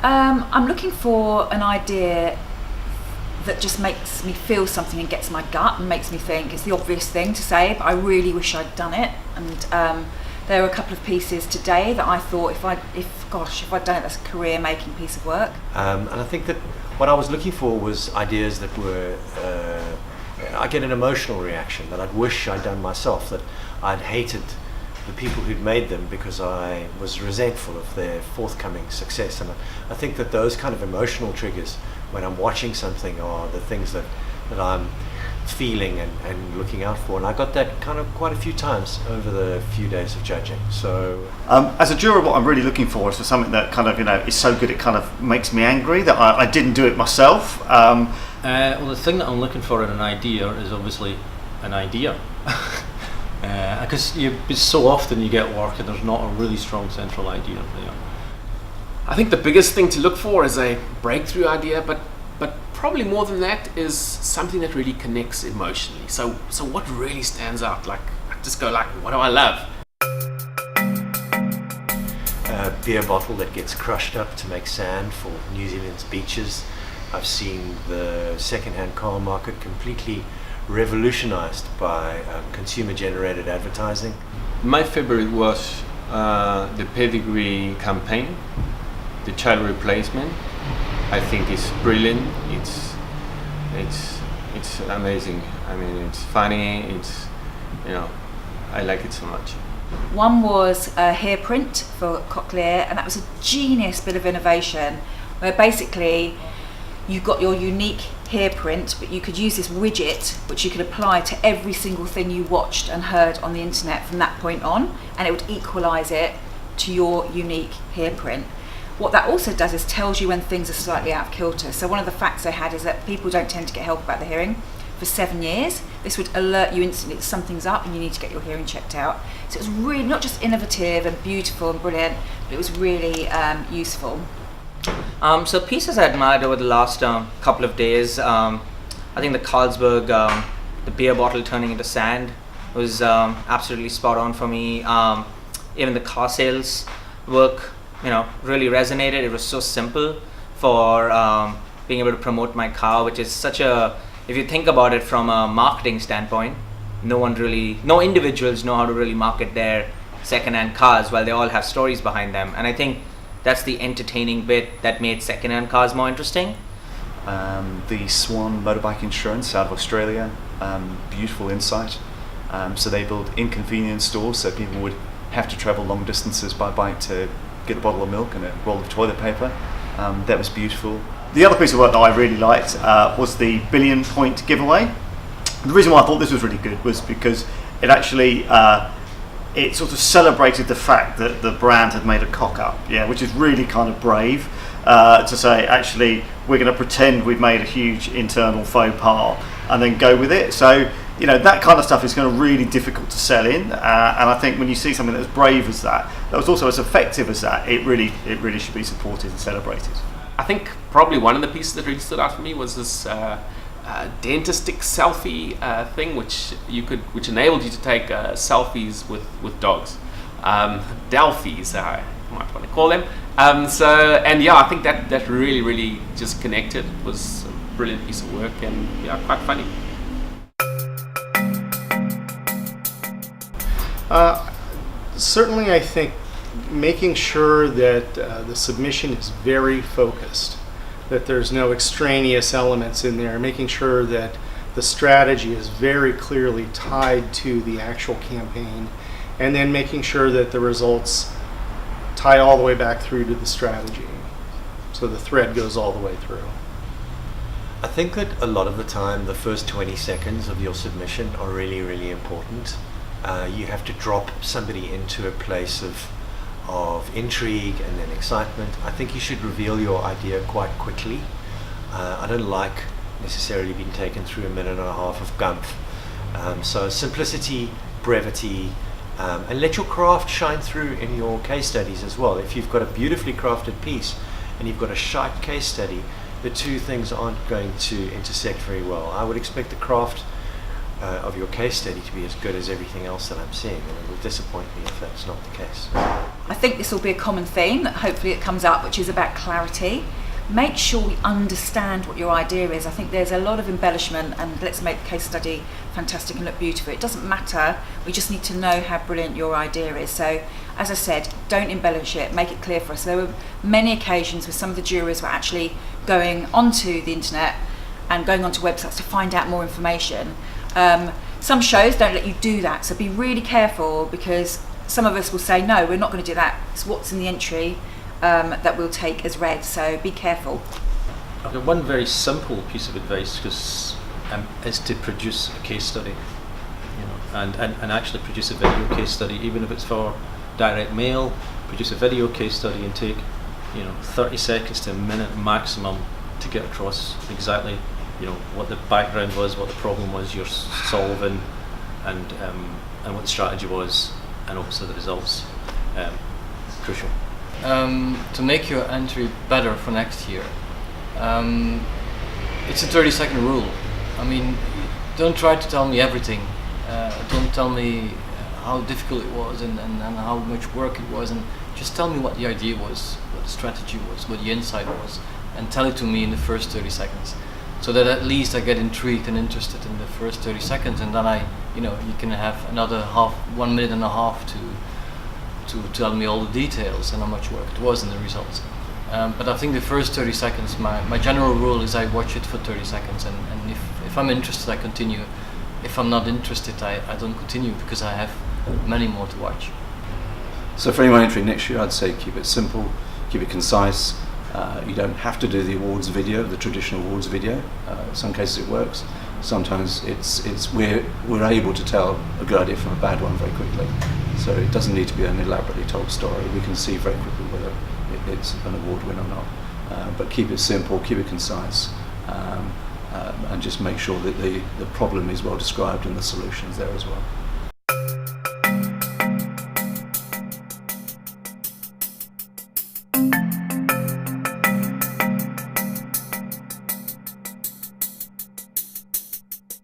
I'm looking for an idea that just makes me feel something and gets my gut and makes me think. It's the obvious thing to say, but I really wish I'd done it. And there were a couple of pieces today that I thought if I'd done it, that's a career-making piece of work. And I think that what I was looking for was ideas that were, I get an emotional reaction that I'd wish I'd done myself, that I'd hated the people who'd made them because I was resentful of their forthcoming success. And I think that those kind of emotional triggers when I'm watching something are the things that I'm feeling and looking out for. And I got that kind of quite a few times over the few days of judging. So as a juror, what I'm really looking for is for something that kind of, is so good it kind of makes me angry that I didn't do it myself. Well, the thing that I'm looking for in an idea is obviously an idea. Because so often you get work and there's not a really strong central idea there. I think the biggest thing to look for is a breakthrough idea, but probably more than that is something that really connects emotionally. So what really stands out? Like, I just go like, what do I love? A beer bottle that gets crushed up to make sand for New Zealand's beaches. I've seen the second-hand car market completely revolutionized by consumer-generated advertising. My favorite was the pedigree campaign, the child replacement. I think it's brilliant. It's amazing. I mean, it's funny. It's I like it so much. One was a hair print for Cochlear, and that was a genius bit of innovation, where basically you got your unique hair print, but you could use this widget which you could apply to every single thing you watched and heard on the internet from that point on, and it would equalize it to your unique hair print. What that also does is tells you when things are slightly out of kilter. So one of the facts they had is that people don't tend to get help about their hearing for 7 years. This would alert you instantly that something's up and you need to get your hearing checked out. So it was really not just innovative and beautiful and brilliant, but it was really useful. So pieces I admired over the last couple of days, I think the Carlsberg, the beer bottle turning into sand was absolutely spot on for me. Even the car sales work, really resonated. It was so simple for being able to promote my car, which is such a, if you think about it from a marketing standpoint, no individuals know how to really market their second-hand cars while they all have stories behind them. And I think that's the entertaining bit that made second-hand cars more interesting. The Swan motorbike insurance out of Australia, beautiful insight. So they build inconvenience stores so people would have to travel long distances by bike to get a bottle of milk and a roll of toilet paper. That was beautiful. The other piece of work that I really liked was the billion point giveaway. The reason why I thought this was really good was because it actually it sort of celebrated the fact that the brand had made a cock up, which is really kind of brave to say, actually, we're going to pretend we've made a huge internal faux pas and then go with it. So, that kind of stuff is kind of really difficult to sell in. And I think when you see something that's brave as that was also as effective as that, it really should be supported and celebrated. I think probably one of the pieces that really stood out for me was this dentistic selfie thing, which enabled you to take selfies with dogs, Delphies, I might want to call them. I think that really just connected. It was a brilliant piece of work and quite funny. Certainly, I think making sure that the submission is very focused, that there's no extraneous elements in there, making sure that the strategy is very clearly tied to the actual campaign, and then making sure that the results tie all the way back through to the strategy, so the thread goes all the way through. I think that a lot of the time the first 20 seconds of your submission are really, really important. You have to drop somebody into a place of intrigue and then excitement. I think you should reveal your idea quite quickly. I don't like necessarily being taken through a minute and a half of gumph. So simplicity, brevity, and let your craft shine through in your case studies as well. If you've got a beautifully crafted piece and you've got a shite case study, the two things aren't going to intersect very well. I would expect the craft of your case study to be as good as everything else that I'm seeing, and it will disappoint me if that's not the case. I think this will be a common theme that hopefully it comes up, which is about clarity. Make sure we understand what your idea is. I think there's a lot of embellishment, and let's make the case study fantastic and look beautiful. It doesn't matter, we just need to know how brilliant your idea is. So, as I said, don't embellish it, make it clear for us. There were many occasions where some of the jurors were actually going onto the internet and going onto websites to find out more information. Some shows don't let you do that, so be really careful, because some of us will say, no, we're not going to do that. It's what's in the entry that we'll take as read, so be careful. I've got one very simple piece of advice, because is to produce a case study, you know, and actually produce a video case study, even if it's for direct mail. Produce a video case study and take, you know, 30 seconds to a minute maximum to get across exactly, you know, what the background was, what the problem was you're solving, and what the strategy was, and obviously the results. Crucial. To make your entry better for next year, it's a 30-second rule. I mean, don't try to tell me everything. Don't tell me how difficult it was and how much work it was, and just tell me what the idea was, what the strategy was, what the insight was, and tell it to me in the first 30 seconds. So that at least I get intrigued and interested in the first 30 seconds, and then you can have another 1.5 minutes to tell me all the details and how much work it was in the results. But I think the first 30 seconds, my general rule is I watch it for 30 seconds, and if I'm interested, I continue. If I'm not interested, I don't continue, because I have many more to watch. So for anyone entering next year, I'd say keep it simple, keep it concise. You don't have to do the awards video, the traditional awards video. In some cases it works. Sometimes we're able to tell a good idea from a bad one very quickly. So it doesn't need to be an elaborately told story. We can see very quickly whether it's an award win or not. But keep it simple, keep it concise, and just make sure that the problem is well described and the solution is there as well.